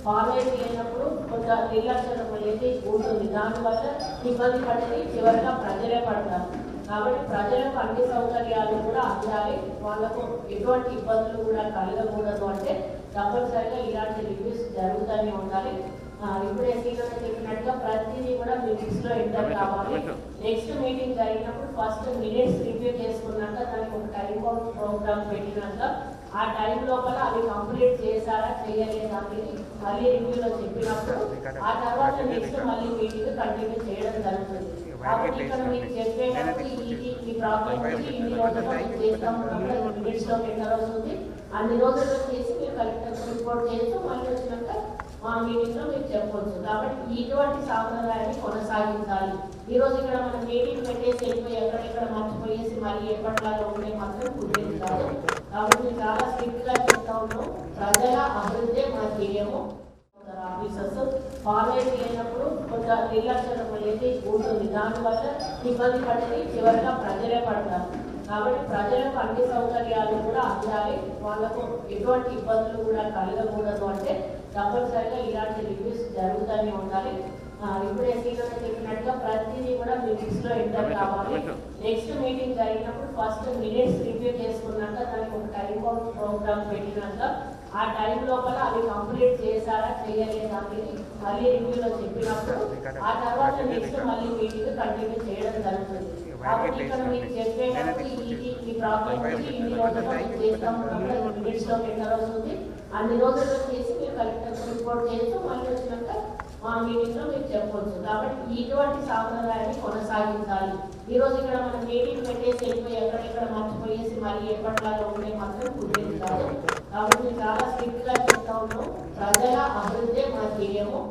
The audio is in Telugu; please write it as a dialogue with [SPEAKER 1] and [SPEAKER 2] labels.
[SPEAKER 1] ఫాలో అయినప్పుడు కొంత నిర్లక్ష్యం అనేది ఉంటుంది. దానివల్ల ఇబ్బంది పడేది చివరిగా ప్రజలే పడతారు. కాబట్టి ప్రజలకు అన్ని సౌకర్యాలు కూడా అందాలి, వాళ్ళకు ఎటువంటి ఇబ్బందులు కూడా కలగకూడదు అంటే తప్పనిసరిగా ఇలాంటి రివ్యూస్ జరుగుతూనే ఉండాలి. ఇప్పుడే సీనియర్ చెప్పినట్టుగా ప్రతిదీ కూడా మీటింగ్స్లో ఎంటర్ కావాలి. నెక్స్ట్ మీటింగ్ జరిగినప్పుడు ఫస్ట్ మినిట్స్ రివ్యూ చేసుకున్నాక దానికి ఒక టైం బౌండ్ ప్రోగ్రామ్ పెట్టినాక ఆ టైం లోపల అవి కంప్లీట్ చేశారా చేయలేదా అనేది మళ్ళీ రివ్యూలో చెప్పినప్పుడు ఆ తర్వాత నెక్స్ట్ మళ్ళీ మీటింగ్ కంటిన్యూ చేయడం జరుగుతుంది. కాబట్టి ఇక్కడ మీకు చెప్పేటప్పుడు ఈ ప్రాబ్లం నుంచి ఇన్ని రోజుల్లో మేము చేస్తాం, మినిట్స్లో ఎంటర్ అవుతుంది, అన్ని రోజుల్లో చేసి మీరు కలెక్టర్ రిపోర్ట్ చేస్తూ మళ్ళీ వచ్చినాక మా మీటింగ్లో మీకు చెప్పవచ్చు. కాబట్టి ఇటువంటి సాంప్రదాయాన్ని కొనసాగించాలి. ఈరోజు ఇక్కడ మనం మీటింగ్ పెట్టేసి వెళ్ళిపోయి ఎక్కడెక్కడ మర్చిపోయేసి మళ్ళీ ఎప్పటిలాగా ఉండే మాత్రం కుదిరేది కాదు. కాబట్టి మేము చాలా స్ట్రిక్ట్గా చెప్తా ఉన్నాం, ప్రజల అభివృద్ధి మన ధ్యేయము. ఆఫీసర్స్ ఫాలో అయినప్పుడు కొంత నిర్లక్ష్యం అనేది ఉంటుంది. దానివల్ల ఇబ్బంది పడేది చివరిగా ప్రజలే పడతారు. కాబట్టి ప్రజలకు అన్ని సౌకర్యాలు కూడా అందాలి, వాళ్ళకు ఎటువంటి ఇబ్బందులు కూడా కలగకూడదు అంటే తప్పనిసరిగా ఇలాంటి రివ్యూస్ జరుగుతూనే ఉండాలి. ఇప్పుడే సీనియర్ చెప్పినట్టుగా ప్రతిదీ కూడా మీటింగ్స్లో ఎంటర్ కావాలి. నెక్స్ట్ మీటింగ్ జరిగినప్పుడు ఫస్ట్ మినిట్స్ రివ్యూ చేసుకున్నాక దానికి ఒక టైం బౌండ్ ప్రోగ్రామ్ పెట్టినాక ఆ టైం లోపల అవి కంప్లీట్ చేశారా చేయలేదా అనేది మళ్ళీ రివ్యూలో చెప్పినప్పుడు ఆ తర్వాత నెక్స్ట్ మళ్ళీ మీటింగ్ కంటిన్యూ చేయడం జరుగుతుంది. కాబట్టి ఇక్కడ మీకు చెప్పేటప్పుడు ఈ ప్రాబ్లం నుంచి ఇన్ని రోజుల్లో మేము చేస్తాం, మినిట్స్లో ఎంటర్ అవుతుంది, అన్ని రోజుల్లో చేసి మీరు కలెక్టర్ రిపోర్ట్ చేస్తూ మళ్ళీ వచ్చినాక మా మీటింగ్లో మీకు చెప్పవచ్చు. కాబట్టి ఇటువంటి సాంప్రదాయాన్ని కొనసాగించాలి. ఈరోజు ఇక్కడ మనం మీటింగ్ పెట్టేసి వెళ్ళిపోయి ఎక్కడెక్కడ మర్చిపోయేసి మళ్ళీ ఎప్పటిలాగా ఉండే మాత్రం కుదిరేది కాదు. కాబట్టి మేము చాలా స్ట్రిక్ట్గా చెప్తా ఉన్నాం, ప్రజల అభివృద్ధి మన ధ్యేయము.